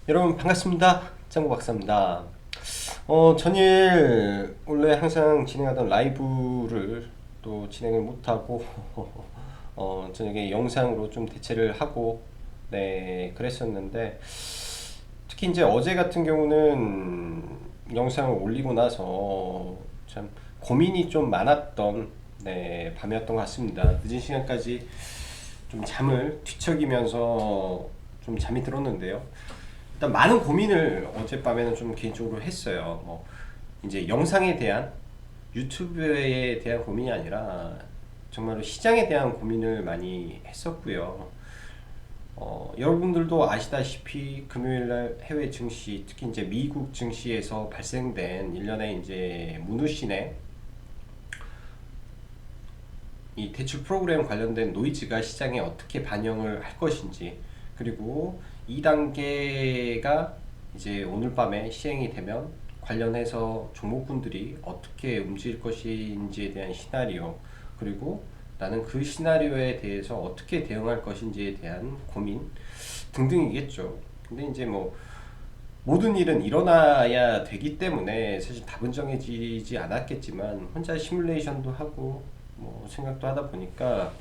여러분 반갑습니다. 짱구 박사입니다. 전일 원래 항상 진행하던 라이브를 또 진행을 못하고 저녁에 영상으로 좀 대체를 하고 네 그랬었는데, 특히 이제 어제 같은 경우는 영상을 올리고 나서 참 고민이 좀 많았던 네 밤이었던 것 같습니다. 늦은 시간까지 좀 잠을 뒤척이면서 좀 잠이 들었는데요. 일단 많은 고민을 어젯밤에는 좀 개인적으로 했어요. 뭐 이제 영상에 대한, 유튜브에 대한 고민이 아니라 정말로 시장에 대한 고민을 많이 했었고요. 여러분들도 아시다시피 금요일날 해외 증시, 특히 이제 미국 증시에서 발생된 일련의 이제 문우신의 이 대출 프로그램 관련된 노이즈가 시장에 어떻게 반영을 할 것인지, 그리고 2단계가 이제 오늘 밤에 시행이 되면 관련해서 종목군들이 어떻게 움직일 것인지에 대한 시나리오, 그리고 나는 그 시나리오에 대해서 어떻게 대응할 것인지에 대한 고민 등등이겠죠. 근데 이제 뭐 모든 일은 일어나야 되기 때문에 사실 답은 정해지지 않았겠지만, 혼자 시뮬레이션도 하고 뭐 생각도 하다 보니까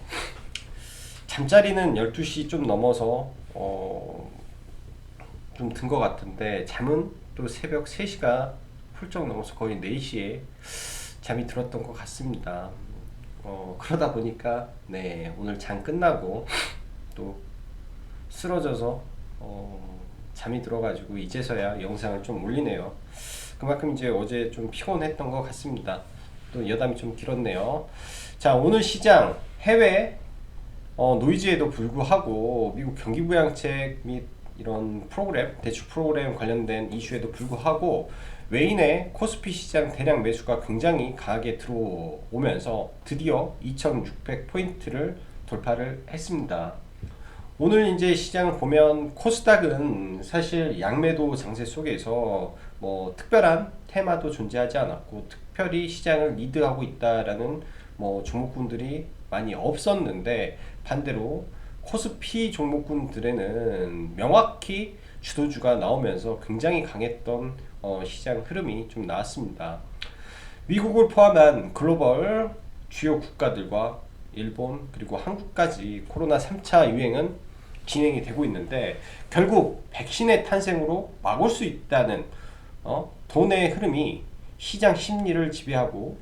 잠자리는 12시 좀 넘어서 좀 든 것 같은데, 잠은 또 새벽 3시가 훌쩍 넘어서 거의 4시에 잠이 들었던 것 같습니다. 그러다 보니까 네 오늘 장 끝나고 또 쓰러져서 잠이 들어가지고 이제서야 영상을 좀 올리네요. 그만큼 이제 어제 좀 피곤했던 것 같습니다. 또 여담이 좀 길었네요. 자, 오늘 시장 해외 노이즈에도 불구하고 미국 경기부양책 및 이런 프로그램, 대출 프로그램 관련된 이슈에도 불구하고 외인의 코스피 시장 대량 매수가 굉장히 강하게 들어오면서 드디어 2600포인트를 돌파를 했습니다. 오늘 이제 시장을 보면 코스닥은 사실 양매도 장세 속에서 뭐 특별한 테마도 존재하지 않았고, 특별히 시장을 리드하고 있다라는 뭐 종목군들이 많이 없었는데, 반대로 코스피 종목군들에는 명확히 주도주가 나오면서 굉장히 강했던 시장 흐름이 좀 나왔습니다. 미국을 포함한 글로벌 주요 국가들과 일본 그리고 한국까지 코로나 3차 유행은 진행이 되고 있는데, 결국 백신의 탄생으로 막을 수 있다는 돈의 흐름이 시장 심리를 지배하고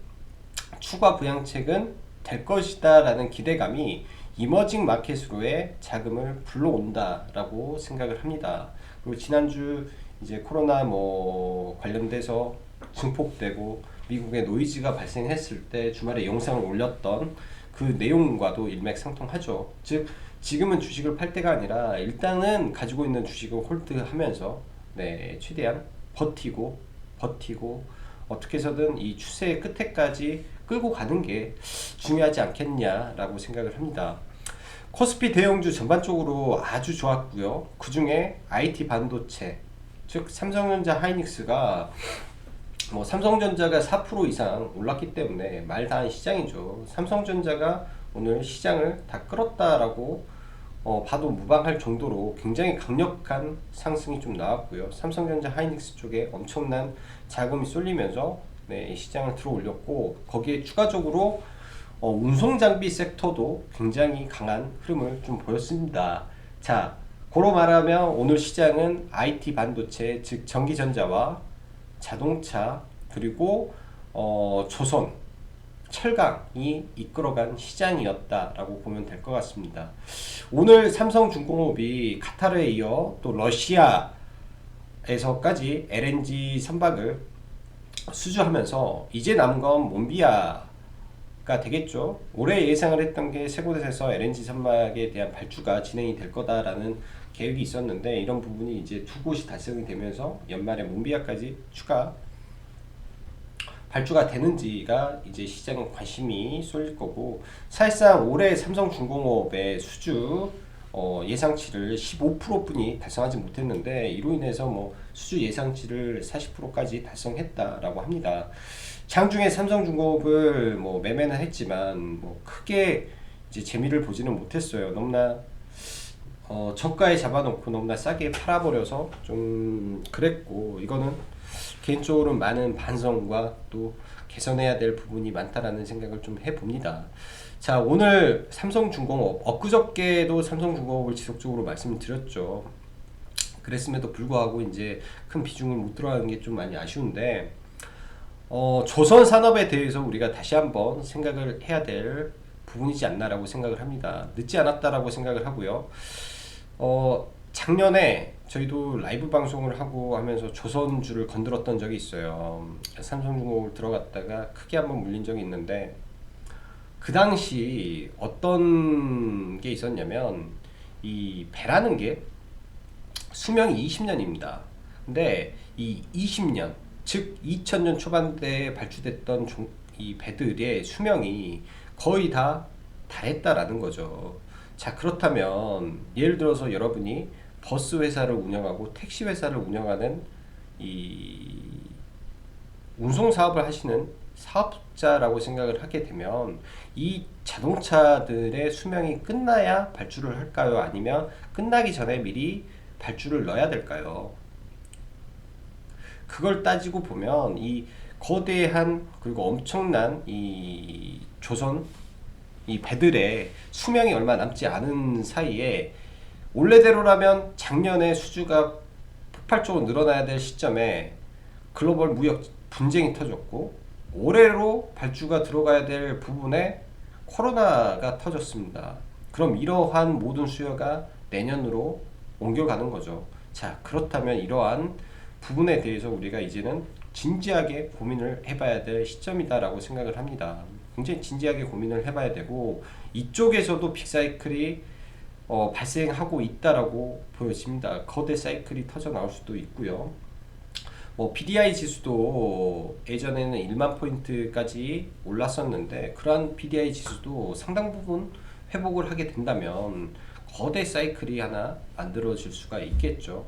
추가 부양책은 될 것이다 라는 기대감이 이머징 마켓으로의 자금을 불러온다라고 생각을 합니다. 그리고 지난주 이제 코로나 뭐 관련돼서 증폭되고 미국의 노이즈가 발생했을 때 주말에 영상을 올렸던 그 내용과도 일맥상통하죠. 즉 지금은 주식을 팔 때가 아니라 일단은 가지고 있는 주식을 홀드하면서 네 최대한 버티고 어떻게 해서든 이 추세의 끝에까지 끌고 가는 게 중요하지 않겠냐라고 생각을 합니다. 코스피 대형주 전반적으로 아주 좋았고요. 그 중에 IT 반도체, 즉 삼성전자 하이닉스가 뭐 삼성전자가 4% 이상 올랐기 때문에 말 다한 시장이죠. 삼성전자가 오늘 시장을 다 끌었다라고 봐도 무방할 정도로 굉장히 강력한 상승이 좀 나왔고요. 삼성전자 하이닉스 쪽에 엄청난 자금이 쏠리면서 네, 시장을 들어 올렸고, 거기에 추가적으로 운송장비 섹터도 굉장히 강한 흐름을 좀 보였습니다. 자, 고로 말하면 오늘 시장은 IT 반도체, 즉 전기전자와 자동차, 그리고 조선, 철강이 이끌어간 시장이었다라고 보면 될 것 같습니다. 오늘 삼성중공업이 카타르에 이어 또 러시아에서까지 LNG 선박을 수주하면서 이제 남은 건 몬비아가 되겠죠. 올해 예상을 했던 게 세 곳에서 LNG 선박에 대한 발주가 진행이 될 거다라는 계획이 있었는데, 이런 부분이 이제 두 곳이 달성이 되면서 연말에 몬비아까지 추가 발주가 되는지가 이제 시장에 관심이 쏠릴 거고, 사실상 올해 삼성중공업의 수주 예상치를 15%뿐이 달성하지 못했는데, 이로 인해서 뭐 수주 예상치를 40%까지 달성했다라고 합니다. 장중에 삼성중공업을 뭐 매매는 했지만 뭐 크게 이제 재미를 보지는 못했어요. 너무나 저가에 잡아놓고 너무나 싸게 팔아버려서 좀 그랬고, 이거는 개인적으로 많은 반성과 또 개선해야 될 부분이 많다라는 생각을 좀 해봅니다. 자, 오늘 삼성중공업, 엊그저께도 삼성중공업을 지속적으로 말씀을 드렸죠. 그랬음에도 불구하고 이제 큰 비중을 못 들어가는 게 좀 많이 아쉬운데, 조선 산업에 대해서 우리가 다시 한번 생각을 해야 될 부분이지 않나라고 생각을 합니다. 늦지 않았다라고 생각을 하고요. 작년에 저희도 라이브 방송을 하고 하면서 조선주를 건드렸던 적이 있어요. 삼성중공업을 들어갔다가 크게 한번 물린 적이 있는데, 그 당시 어떤 게 있었냐면, 이 배라는 게 수명이 20년입니다. 근데 이 20년, 즉 2000년 초반대에 발주됐던 이 배들의 수명이 거의 다 달했다라는 거죠. 자, 그렇다면 예를 들어서 여러분이 버스 회사를 운영하고 택시 회사를 운영하는 이 운송 사업을 하시는 사업자라고 생각을 하게 되면, 이 자동차들의 수명이 끝나야 발주를 할까요? 아니면 끝나기 전에 미리 발주를 넣어야 될까요? 그걸 따지고 보면 이 거대한 그리고 엄청난 이 조선 이 배들의 수명이 얼마 남지 않은 사이에, 원래대로라면 작년에 수주가 폭발적으로 늘어나야 될 시점에 글로벌 무역 분쟁이 터졌고, 올해로 발주가 들어가야 될 부분에 코로나가 터졌습니다. 그럼 이러한 모든 수요가 내년으로 옮겨가는 거죠. 자, 그렇다면 이러한 부분에 대해서 우리가 이제는 진지하게 고민을 해봐야 될 시점이다라고 생각을 합니다. 굉장히 진지하게 고민을 해봐야 되고, 이쪽에서도 빅사이클이 발생하고 있다라고 보여집니다. 거대 사이클이 터져 나올 수도 있고요. BDI 지수도 예전에는 1만 포인트까지 올랐었는데, 그러한 BDI 지수도 상당 부분 회복을 하게 된다면 거대 사이클이 하나 만들어질 수가 있겠죠.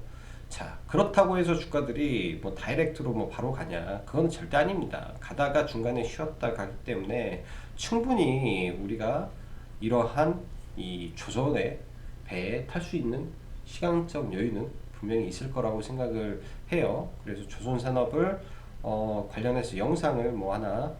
자, 그렇다고 해서 주가들이 다이렉트로 바로 가냐? 그건 절대 아닙니다. 가다가 중간에 쉬었다 가기 때문에 충분히 우리가 이러한 이 조선의 배에 탈 수 있는 시간적 여유는 분명히 있을 거라고 생각을 해요. 그래서 조선 산업을 관련해서 영상을 하나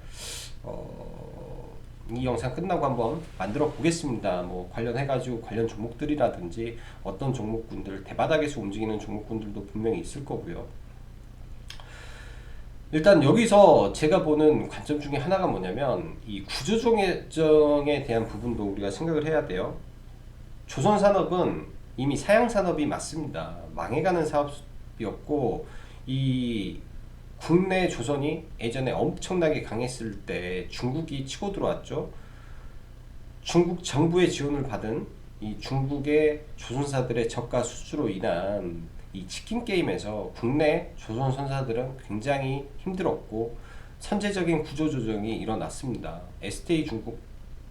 이 영상 끝나고 한번 만들어 보겠습니다. 관련해가지고 관련 종목들이라든지 어떤 종목군들, 대바닥에서 움직이는 종목군들도 분명히 있을 거고요. 일단 여기서 제가 보는 관점 중에 하나가 뭐냐면, 이 구조조정에 대한 부분도 우리가 생각을 해야 돼요. 조선산업은 이미 사양산업이 맞습니다. 망해가는 사업이었고, 이 국내 조선이 예전에 엄청나게 강했을 때 중국이 치고 들어왔죠. 중국 정부의 지원을 받은 이 중국의 조선사들의 저가 수주로 인한 이 치킨 게임에서 국내 조선 선사들은 굉장히 힘들었고, 선제적인 구조 조정이 일어났습니다. STA 중국,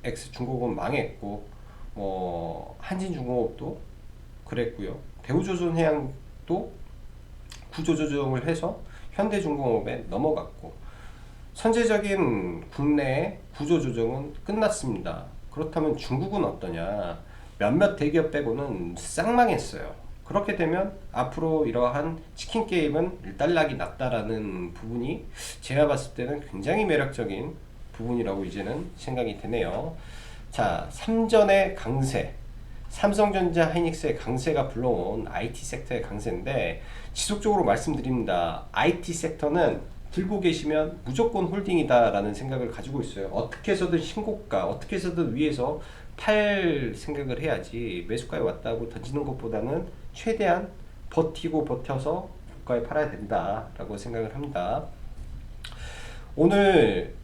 X중공업은 망했고, 한진중공업도 그랬고요. 대우조선해양도 구조 조정을 해서 현대중공업에 넘어갔고, 선제적인 국내 구조조정은 끝났습니다. 그렇다면 중국은 어떠냐? 몇몇 대기업 빼고는 쌍망했어요. 그렇게 되면 앞으로 이러한 치킨 게임은 일단락이 났다라는 부분이 제가 봤을 때는 굉장히 매력적인 부분이라고 이제는 생각이 되네요. 자, 삼전의 강세, 삼성전자, 하이닉스의 강세가 불러온 IT 섹터의 강세인데, 지속적으로 말씀드립니다. IT 섹터는 들고 계시면 무조건 홀딩이다 라는 생각을 가지고 있어요. 어떻게 해서든 신고가, 어떻게 해서든 위에서 팔 생각을 해야지, 매수가에 왔다고 던지는 것보다는 최대한 버텨서 고가에 팔아야 된다 라고 생각을 합니다. 오늘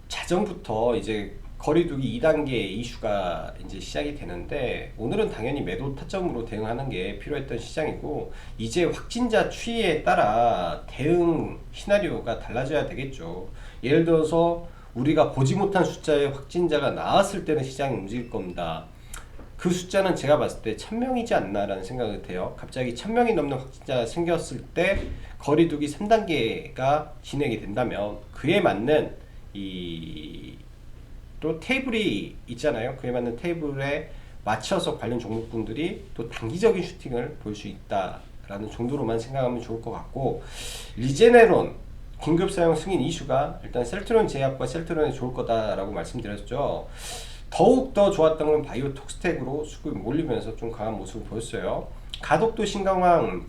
자정부터 이제 거리두기 2단계 이슈가 이제 시작이 되는데, 오늘은 당연히 매도 타점으로 대응하는 게 필요했던 시장이고, 이제 확진자 추이에 따라 대응 시나리오가 달라져야 되겠죠. 예를 들어서 우리가 보지 못한 숫자의 확진자가 나왔을 때는 시장이 움직일 겁니다. 그 숫자는 제가 봤을 때 1000명이지 않나 라는 생각이 돼요. 갑자기 1000명이 넘는 확진자가 생겼을 때 거리두기 3단계가 진행이 된다면, 그에 맞는 또 테이블이 있잖아요. 그에 맞는 테이블에 맞춰서 관련 종목분들이 또 단기적인 슈팅을 볼 수 있다라는 정도로만 생각하면 좋을 것 같고, 리제네론 긴급 사용 승인 이슈가 일단 셀트리온 제약과 셀트리온이 좋을 거다라고 말씀드렸죠. 더욱 더 좋았던 건 바이오톡스텍으로 수급이 몰리면서 좀 강한 모습을 보였어요. 가덕도 신강황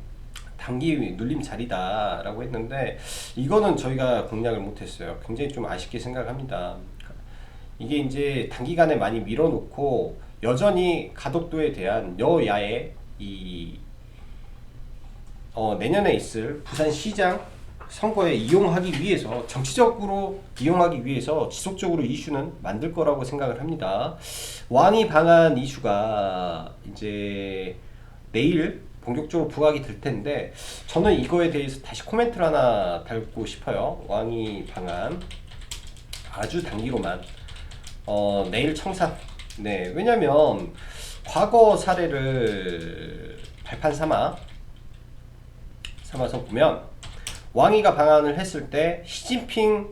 단기 눌림 자리다 라고 했는데, 이거는 저희가 공략을 못했어요. 굉장히 좀 아쉽게 생각합니다. 이게 이제 단기간에 많이 밀어놓고 여전히 가덕도에 대한 여야의 내년에 있을 부산시장 선거에 이용하기 위해서, 정치적으로 이용하기 위해서 지속적으로 이슈는 만들 거라고 생각을 합니다. 왕이 방한 이슈가 이제 내일 본격적으로 부각이 될 텐데, 저는 이거에 대해서 다시 코멘트를 하나 달고 싶어요. 왕이 방한 아주 단기로만 내일 청산. 네, 왜냐면 과거 사례를 발판 삼아서 보면, 왕이가 방한을 했을 때 시진핑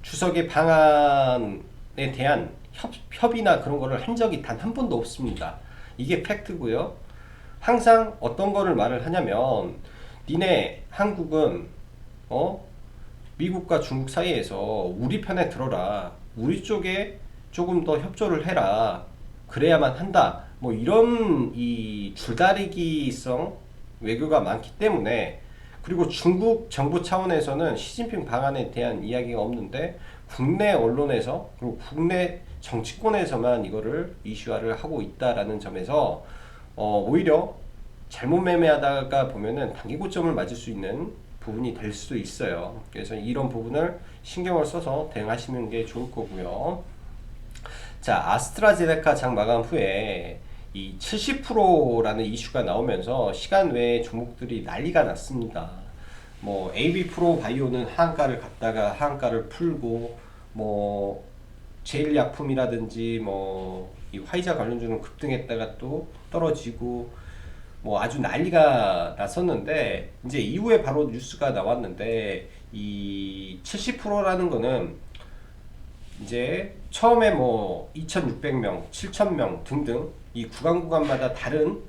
주석의 방한에 대한 협의나 그런 거를 한 적이 단 한 번도 없습니다. 이게 팩트고요. 항상 어떤 거를 말을 하냐면, 니네 한국은 미국과 중국 사이에서 우리 편에 들어라, 우리 쪽에 조금 더 협조를 해라, 그래야만 한다, 뭐 이런 이 줄다리기성 외교가 많기 때문에, 그리고 중국 정부 차원에서는 시진핑 방안에 대한 이야기가 없는데, 국내 언론에서 그리고 국내 정치권에서만 이거를 이슈화를 하고 있다라는 점에서 오히려 잘못 매매하다가 보면은 단기 고점을 맞을 수 있는 부분이 될 수도 있어요. 그래서 이런 부분을 신경을 써서 대응하시는 게 좋을 거고요. 자, 아스트라제네카 장 마감 후에 이 70%라는 이슈가 나오면서 시간 외에 종목들이 난리가 났습니다. 뭐 AB 프로 바이오는 하한가를 갔다가 하한가를 풀고, 뭐 제일약품이라든지 뭐 이 화이자 관련주는 급등했다가 또 떨어지고, 뭐 아주 난리가 났었는데, 이제 이후에 바로 뉴스가 나왔는데, 이 70%라는 거는 이제 처음에 뭐 2,600명, 7,000명 등등 이 구간마다 다른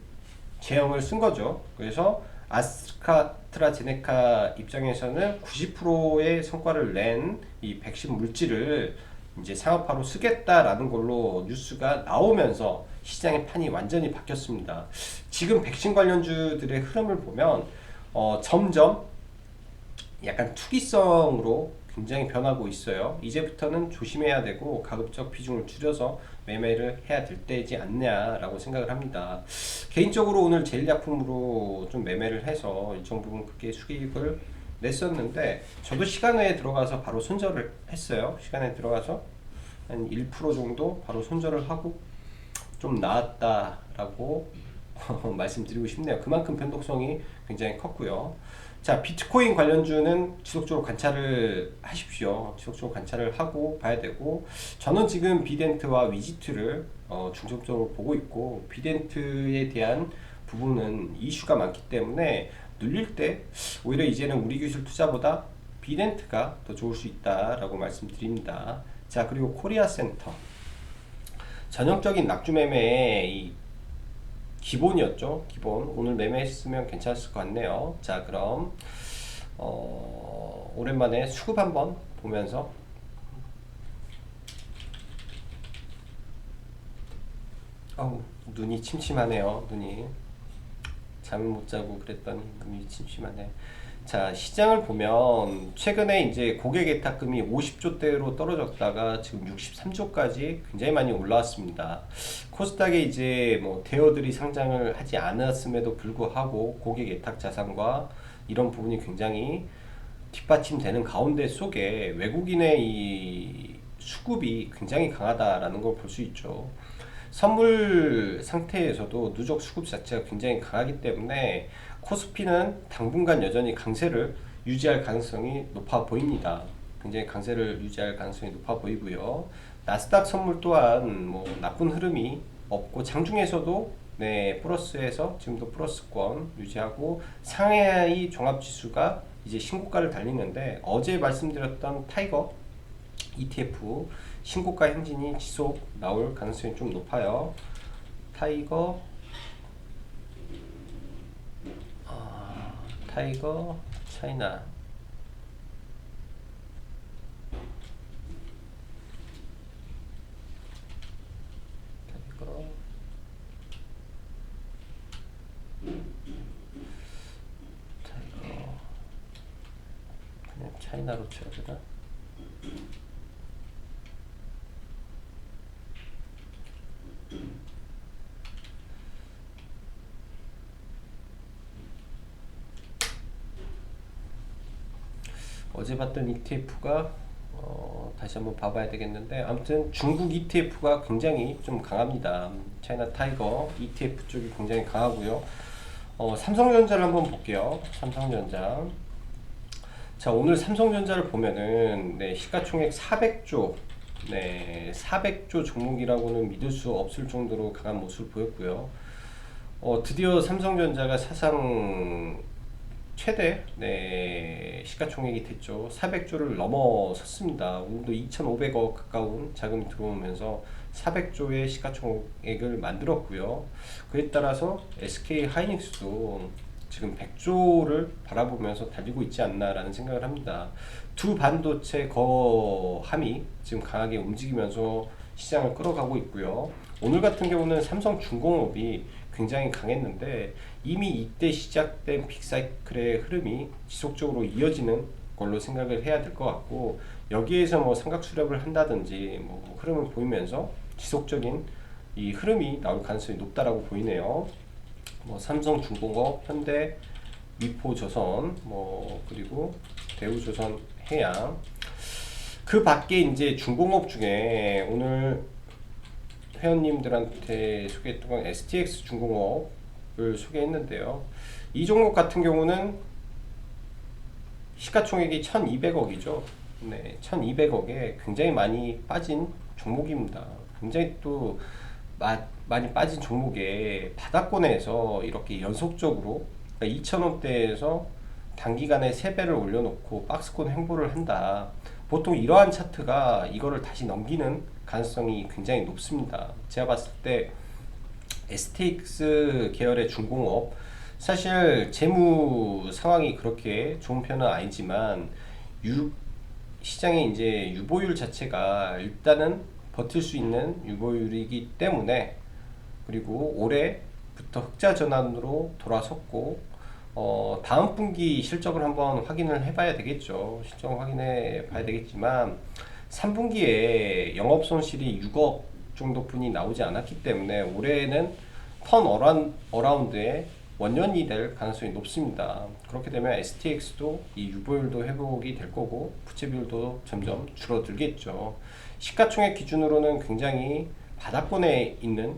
제형을 쓴 거죠. 그래서 아스트라제네카 입장에서는 90%의 성과를 낸 이 백신 물질을 이제 상업화로 쓰겠다라는 걸로 뉴스가 나오면서 시장의 판이 완전히 바뀌었습니다. 지금 백신 관련주들의 흐름을 보면 점점 약간 투기성으로 굉장히 변하고 있어요. 이제부터는 조심해야 되고 가급적 비중을 줄여서 매매를 해야 될 때이지 않냐라고 생각을 합니다. 개인적으로 오늘 제일약품으로 좀 매매를 해서 일정 부분 크게 수익을 냈었는데, 저도 시간 외에 들어가서 바로 손절을 했어요. 시간에 들어가서 한 1% 정도 바로 손절을 하고 좀 나았다라고 말씀드리고 싶네요. 그만큼 변동성이 굉장히 컸고요. 자, 비트코인 관련주는 지속적으로 관찰을 하십시오. 지속적으로 관찰을 하고 봐야 되고, 저는 지금 비덴트와 위지트를 중점적으로 보고 있고, 비덴트에 대한 부분은 이슈가 많기 때문에 눌릴 때 오히려 이제는 우리 기술 투자보다 비덴트가 더 좋을 수 있다라고 말씀드립니다. 자, 그리고 코리아센터 전형적인 낙주 매매의 이 기본이었죠. 기본. 오늘 매매했으면 괜찮을 것 같네요. 자, 그럼 오랜만에 수급 한번 보면서 눈이 침침하네요. 눈이 잠을 못 자고 그랬더니 눈이 침침하네. 자, 시장을 보면 최근에 이제 고객 예탁금이 50조대로 떨어졌다가 지금 63조까지 굉장히 많이 올라왔습니다. 코스닥에 이제 뭐 대여들이 상장을 하지 않았음에도 불구하고 고객 예탁 자산과 이런 부분이 굉장히 뒷받침되는 가운데 속에 외국인의 이 수급이 굉장히 강하다라는 걸 볼 수 있죠. 선물 상태에서도 누적 수급 자체가 굉장히 강하기 때문에 코스피는 당분간 여전히 강세를 유지할 가능성이 높아 보입니다. 굉장히 강세를 유지할 가능성이 높아 보이고요. 나스닥 선물 또한 뭐 나쁜 흐름이 없고, 장중에서도 네, 플러스에서 지금도 플러스권 유지하고, 상하이 종합지수가 이제 신고가를 달리는데, 어제 말씀드렸던 타이거 ETF 신고가 행진이 지속 나올 가능성이 좀 높아요. 타이거, 타이거, 차이나. 타이거, 타이거. 그냥 차이나로 쳐야 되나? 어제 봤던 ETF가 다시 한번 봐봐야 되겠는데, 아무튼 중국 ETF가 굉장히 좀 강합니다. 차이나 타이거 ETF 쪽이 굉장히 강하고요. 삼성전자를 한번 볼게요. 삼성전자. 자, 오늘 삼성전자를 보면은 네, 시가총액 400조, 네, 400조 종목이라고는 믿을 수 없을 정도로 강한 모습을 보였고요. 드디어 삼성전자가 사상 최대 네, 시가총액이 됐죠. 400조를 넘어섰습니다. 오늘도 2,500억 가까운 자금이 들어오면서 400조의 시가총액을 만들었고요. 그에 따라서 SK 하이닉스도 지금 100조를 바라보면서 달리고 있지 않나라는 생각을 합니다. 두 반도체 거함이 지금 강하게 움직이면서 시장을 끌어가고 있고요. 오늘 같은 경우는 삼성중공업이 굉장히 강했는데 이미 이때 시작된 빅사이클의 흐름이 지속적으로 이어지는 걸로 생각을 해야 될 것 같고, 여기에서 뭐 삼각수렴을 한다든지 뭐 흐름을 보이면서 지속적인 이 흐름이 나올 가능성이 높다라고 보이네요. 뭐 삼성중공업, 현대, 미포조선, 뭐 그리고 대우조선해양. 그 밖에 이제 중공업 중에 오늘 회원님들한테 소개했던 건 STX 중공업을 소개했는데요. 이 종목 같은 경우는 시가총액이 1200억이죠. 네, 1200억에 굉장히 많이 빠진 종목입니다. 굉장히 또 많이 빠진 종목에 바닥권에서 이렇게 연속적으로, 그러니까 2,000원대에서 단기간에 3배를 올려놓고 박스권 횡보를 한다. 보통 이러한 차트가 이거를 다시 넘기는 가능성이 굉장히 높습니다. 제가 봤을 때 STX 계열의 중공업, 사실 재무 상황이 그렇게 좋은 편은 아니지만 시장의 이제 유보율 자체가 일단은 버틸 수 있는 유보율이기 때문에, 그리고 올해부터 흑자 전환으로 돌아섰고 다음 분기 실적을 한번 확인을 해봐야 되겠죠. 실적 확인해 봐야 되겠지만 3분기에 영업 손실이 6억 정도뿐이 나오지 않았기 때문에 올해는 턴 어라운드의 원년이 될 가능성이 높습니다. 그렇게 되면 STX도 이 유보율도 회복이 될 거고 부채 비율도 점점 줄어들겠죠. 시가총액 기준으로는 굉장히 바닥권에 있는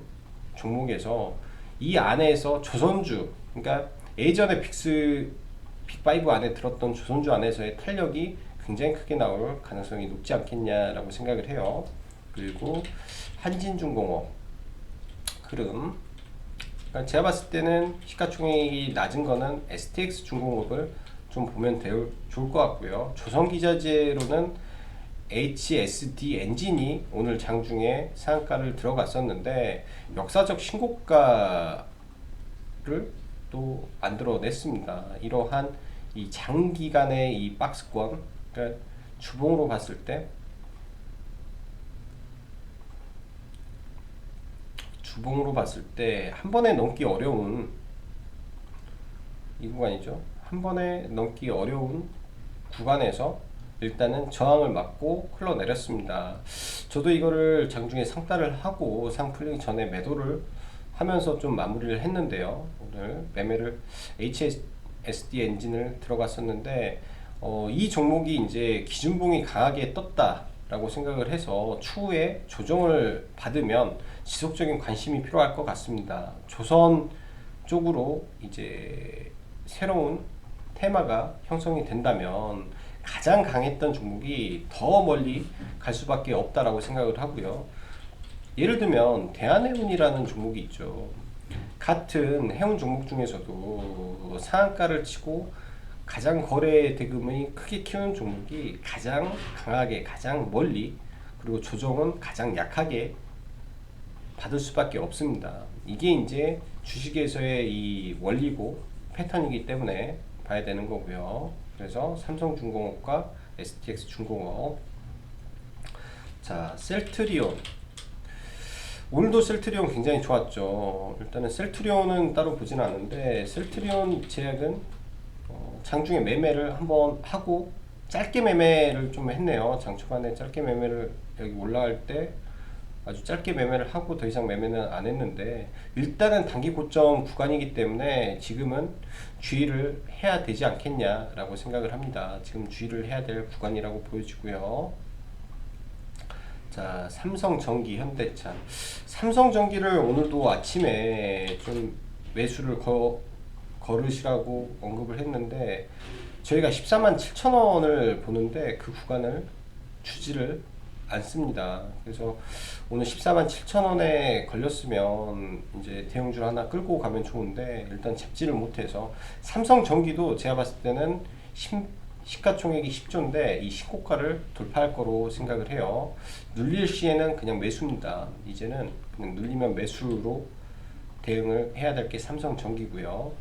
종목에서 이 안에서 조선주, 그러니까 예전에 빅5 안에 들었던 조선주 안에서의 탄력이 굉장히 크게 나올 가능성이 높지 않겠냐라고 생각을 해요. 그리고 한진중공업 흐름, 그러니까 제가 봤을 때는 시가총액이 낮은 거는 STX 중공업을 좀 보면 좋을 것 같고요. 조선기자재로는 HSD 엔진이 오늘 장중에 상한가를 들어갔었는데 역사적 신고가를 또 만들어냈습니다. 이러한 이 장기간의 이 박스권, 그러니까 주봉으로 봤을 때 한 번에 넘기 어려운 이 구간이죠. 한 번에 넘기 어려운 구간에서 일단은 저항을 맞고 흘러내렸습니다. 저도 이거를 장중에 상따를 하고 상 풀리기 전에 매도를 하면서 좀 마무리를 했는데요. 오늘 매매를 HSD 엔진을 들어갔었는데 이 종목이 이제 기준봉이 강하게 떴다라고 생각을 해서 추후에 조정을 받으면 지속적인 관심이 필요할 것 같습니다. 조선 쪽으로 이제 새로운 테마가 형성이 된다면 가장 강했던 종목이 더 멀리 갈 수밖에 없다라고 생각을 하고요. 예를 들면 대한해운이라는 종목이 있죠. 같은 해운 종목 중에서도 상한가를 치고 가장 거래 대금이 크게 키우는 종목이 가장 강하게, 가장 멀리, 그리고 조정은 가장 약하게 받을 수밖에 없습니다. 이게 이제 주식에서의 이 원리고 패턴이기 때문에 봐야 되는 거고요. 그래서 삼성중공업과 STX중공업. 자, 셀트리온. 오늘도 셀트리온 굉장히 좋았죠. 일단은 셀트리온은 따로 보진 않는데, 셀트리온 제약은 장중에 매매를 한번 하고 짧게 매매를 좀 했네요. 장 초반에 짧게 매매를 여기 올라갈 때 아주 짧게 매매를 하고 더 이상 매매는 안 했는데, 일단은 단기 고점 구간이기 때문에 지금은 주의를 해야 되지 않겠냐라고 생각을 합니다. 지금 주의를 해야 될 구간이라고 보여지고요. 자, 삼성전기, 현대차. 삼성전기를 오늘도 아침에 좀 매수를 걸으시라고 언급을 했는데, 저희가 14만 7천 원을 보는데 그 구간을 주지를 않습니다. 그래서 오늘 14만 7천 원에 걸렸으면 이제 대형주 하나 끌고 가면 좋은데, 일단 잡지를 못해서. 삼성전기도 제가 봤을 때는 시가총액이 10조인데 이 신고가를 돌파할 거로 생각을 해요. 눌릴 시에는 그냥 매수입니다. 이제는 그냥 눌리면 매수로 대응을 해야 될 게 삼성전기고요.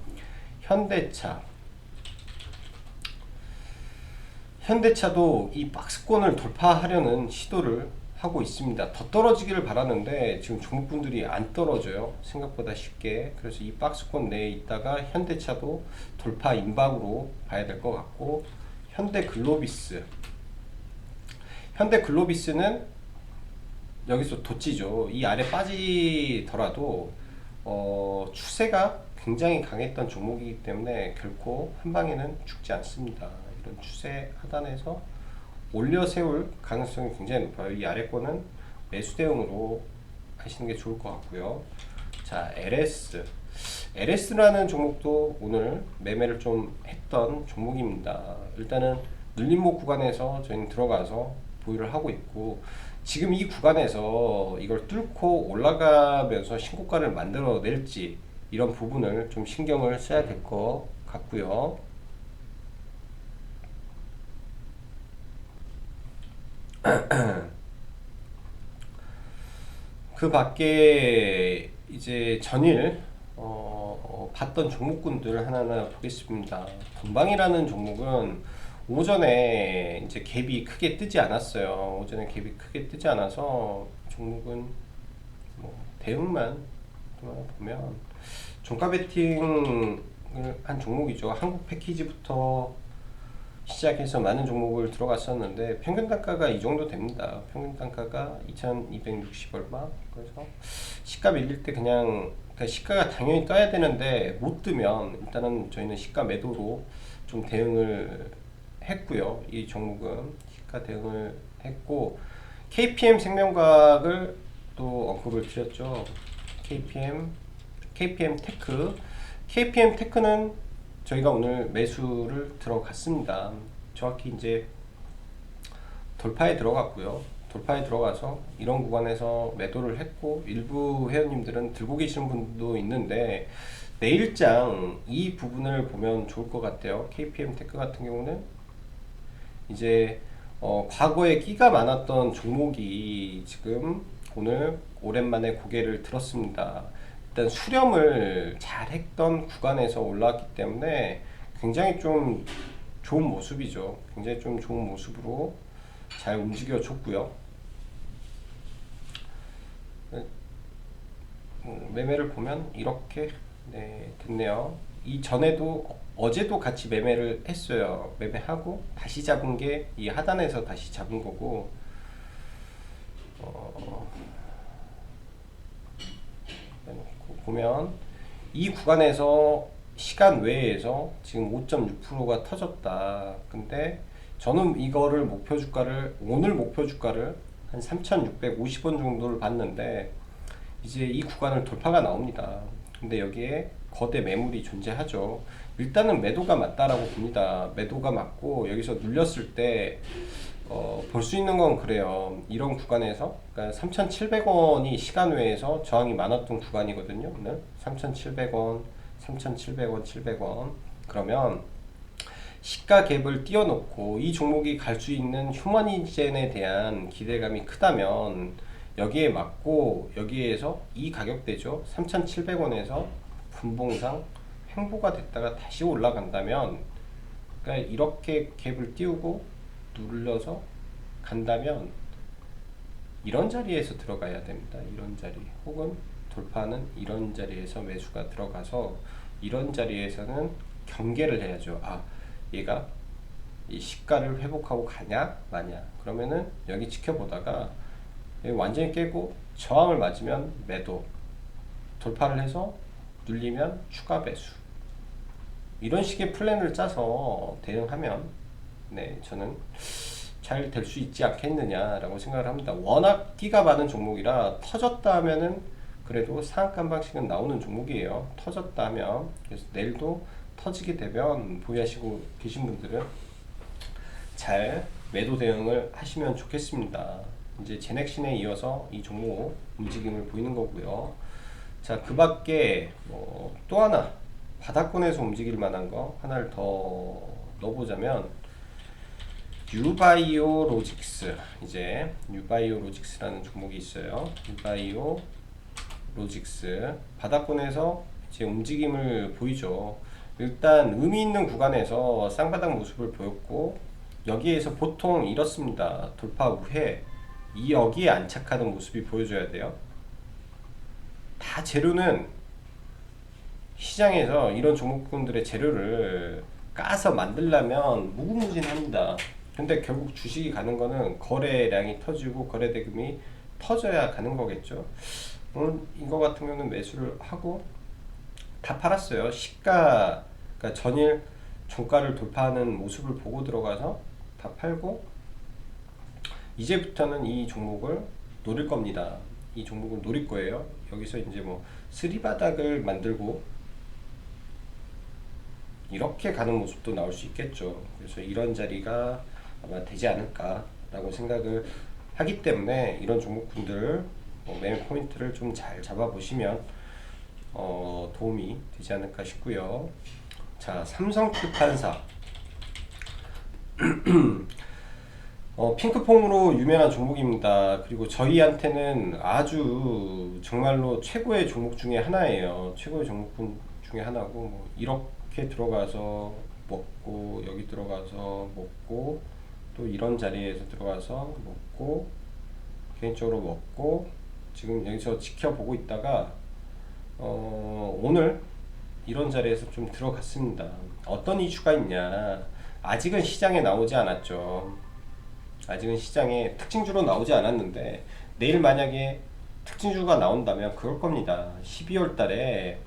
현대차도 이 박스권을 돌파하려는 시도를 하고 있습니다. 더 떨어지기를 바라는데 지금 종목분들이 안 떨어져요. 생각보다 쉽게. 그래서 이 박스권 내에 있다가 현대차도 돌파 임박으로 봐야 될 것 같고, 현대글로비스는 여기서 덧지죠. 이 아래 빠지더라도 추세가 굉장히 강했던 종목이기 때문에 결코 한 방에는 죽지 않습니다. 이런 추세 하단에서 올려 세울 가능성이 굉장히 높아요. 이 아래 거는 매수 대응으로 하시는 게 좋을 것 같고요. 자, LS라는 종목도 오늘 매매를 좀 했던 종목입니다. 일단은 눌림목 구간에서 저희는 들어가서 보유를 하고 있고, 지금 이 구간에서 이걸 뚫고 올라가면서 신고가를 만들어 낼지, 이런 부분을 좀 신경을 써야 될 것 같고요. 그 밖에 이제 전일 봤던 종목군들 하나하나 보겠습니다. 동방이라는 종목은 오전에 이제 갭이 크게 뜨지 않았어요. 오전에 갭이 크게 뜨지 않아서 종목은 뭐 대응만 보면 종가 베팅을 한 종목이죠. 한국 패키지부터 시작해서 많은 종목을 들어갔었는데 평균 단가가 이 정도 됩니다. 평균 단가가 2260 얼마. 그래서 시가 밀릴 때 그냥, 그러니까 시가가 당연히 떠야 되는데 못 뜨면 일단은 저희는 시가 매도로 좀 대응을 했고요. 이 종목은 시가 대응을 했고, KPM 생명과학을 또 언급을 드렸죠. KPM 테크는 저희가 오늘 매수를 들어갔습니다. 정확히 이제 돌파에 들어갔고요. 돌파에 들어가서 이런 구간에서 매도를 했고, 일부 회원님들은 들고 계시는 분도 있는데 내일장 이 부분을 보면 좋을 것 같아요. KPM 테크 같은 경우는 이제 과거에 끼가 많았던 종목이 지금 오늘 오랜만에 고개를 들었습니다. 일단 수렴을 잘 했던 구간에서 올라왔기 때문에 굉장히 좀 좋은 모습이죠. 굉장히 좀 좋은 모습으로 잘 움직여 줬고요. 매매를 보면 이렇게 됐네요. 이 전에도 어제도 같이 매매를 했어요. 매매하고 다시 잡은 게 이 하단에서 다시 잡은 거고, 보면 이 구간에서 시간 외에서 지금 5.6%가 터졌다. 근데 저는 이거를 오늘 목표 주가를 한 3,650원 정도를 봤는데 이제 이 구간을 돌파가 나옵니다. 근데 여기에 거대 매물이 존재하죠. 일단은 매도가 맞다라고 봅니다. 매도가 맞고 여기서 눌렸을 때 볼 수 있는 건 그래요. 이런 구간에서, 그러니까 3,700원이 시간 외에서 저항이 많았던 구간이거든요. 오늘 3,700원, 3,700원, 700원. 그러면 시가 갭을 띄워놓고 이 종목이 갈 수 있는 휴머니젠에 대한 기대감이 크다면 여기에 맞고 여기에서 이 가격대죠. 3,700원에서 분봉상 횡보가 됐다가 다시 올라간다면, 그러니까 이렇게 갭을 띄우고 눌러서 간다면 이런 자리에서 들어가야 됩니다. 이런 자리, 혹은 돌파는 이런 자리에서 매수가 들어가서 이런 자리에서는 경계를 해야죠. 아, 얘가 이 시가를 회복하고 가냐 마냐, 그러면은 여기 지켜보다가 완전히 깨고 저항을 맞으면 매도, 돌파를 해서 눌리면 추가 배수, 이런 식의 플랜을 짜서 대응하면 네, 저는 잘 될 수 있지 않겠느냐라고 생각을 합니다. 워낙 끼가 많은 종목이라 터졌다 하면은 그래도 상한가 한 방씩은 나오는 종목이에요. 터졌다 하면. 그래서 내일도 터지게 되면 보유하시고 계신 분들은 잘 매도 대응을 하시면 좋겠습니다. 이제 제넥신에 이어서 이 종목 움직임을 보이는 거고요. 자, 그 밖에 또 하나 바닥권에서 움직일 만한 거 하나를 더 넣어보자면 유바이오 로직스. 이제 유바이오 로직스라는 종목이 있어요. 유바이오 로직스 바닥권에서 이제 움직임을 보이죠. 일단 의미 있는 구간에서 쌍바닥 모습을 보였고, 여기에서 보통 이렇습니다. 돌파 후에 여기에 안착하는 모습이 보여줘야 돼요. 다 재료는 시장에서 이런 종목군들의 재료를 까서 만들려면 무궁무진합니다. 근데 결국 주식이 가는 거는 거래량이 터지고 거래대금이 터져야 가는 거겠죠. 오늘 이거 같은 경우는 매수를 하고 다 팔았어요. 시가, 그러니까 전일 종가를 돌파하는 모습을 보고 들어가서 다 팔고, 이제부터는 이 종목을 노릴 겁니다. 이 종목을 노릴 거예요. 여기서 이제 뭐 쓰리바닥을 만들고 이렇게 가는 모습도 나올 수 있겠죠. 그래서 이런 자리가 아마 되지 않을까라고 생각을 하기 때문에 이런 종목군들 매매 포인트를 좀 잘 잡아보시면 도움이 되지 않을까 싶고요. 자, 삼성특판사. 핑크퐁으로 유명한 종목입니다. 그리고 저희한테는 아주 정말로 최고의 종목 중에 하나예요. 최고의 종목군 중에 하나고, 뭐 이렇게 들어가서 먹고 여기 들어가서 먹고 또 이런 자리에서 들어가서 먹고 개인적으로 먹고 지금 여기서 지켜보고 있다가 오늘 이런 자리에서 좀 들어갔습니다. 어떤 이슈가 있냐? 아직은 시장에 나오지 않았죠. 아직은 시장에 특징주로 나오지 않았는데 내일 만약에 특징주가 나온다면 그럴 겁니다. 12월 달에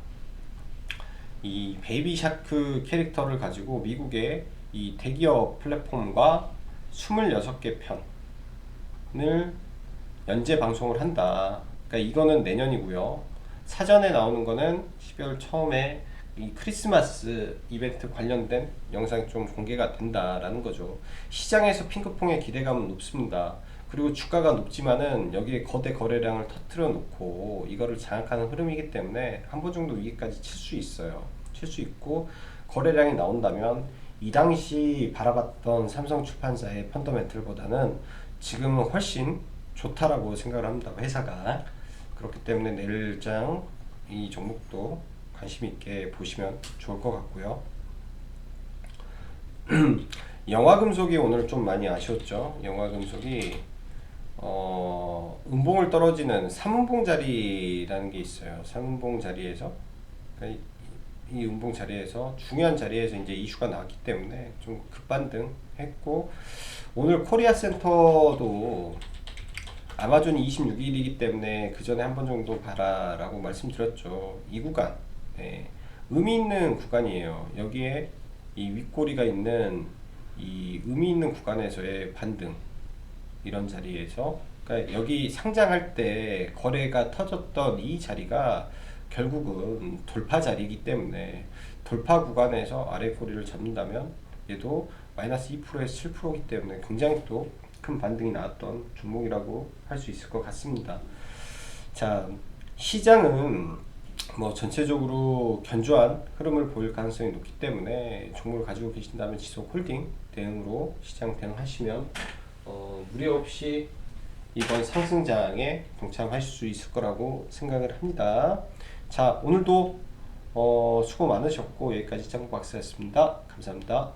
이 베이비 샤크 캐릭터를 가지고 미국의 이 대기업 플랫폼과 26개 편을 연재 방송을 한다. 그러니까 이거는 내년이고요. 사전에 나오는 거는 12월 처음에 이 크리스마스 이벤트 관련된 영상이 좀 공개가 된다라는 거죠. 시장에서 핑크퐁의 기대감은 높습니다. 그리고 주가가 높지만은 여기에 거대 거래량을 터트려 놓고 이거를 장악하는 흐름이기 때문에 한 번 정도 위기까지 칠 수 있어요. 칠 수 있고, 거래량이 나온다면 이 당시 바라봤던 삼성출판사의 펀더멘틀보다는 지금은 훨씬 좋다라고 생각을 합니다. 회사가. 그렇기 때문에 내일장 이 종목도 관심 있게 보시면 좋을 것 같고요. 영화금속이 오늘 좀 많이 아쉬웠죠. 영화금속이 음봉을 떨어지는 3음봉 자리라는 게 있어요. 3음봉 자리에서, 그러니까 이 음봉 자리에서 중요한 자리에서 이제 이슈가 나왔기 때문에 좀 급반등 했고, 오늘 코리아 센터도 아마존이 26일이기 때문에 그 전에 한 번 정도 봐라라고 말씀드렸죠. 이 구간, 네, 의미 있는 구간이에요. 여기에 이 윗꼬리가 있는 이 의미 있는 구간에서의 반등, 이런 자리에서, 그러니까 여기 상장할 때 거래가 터졌던 이 자리가 결국은 돌파 자리이기 때문에 돌파 구간에서 아래 꼬리를 잡는다면 얘도 마이너스 2%에서 7%이기 때문에 굉장히 또 큰 반등이 나왔던 종목이라고 할 수 있을 것 같습니다. 자, 시장은 뭐 전체적으로 견조한 흐름을 보일 가능성이 높기 때문에 종목을 가지고 계신다면 지속 홀딩 대응으로 시장 대응하시면 무리 없이 이번 상승장에 동참하실 수 있을 거라고 생각을 합니다. 자, 오늘도 수고 많으셨고 여기까지 짱박스였습니다. 감사합니다.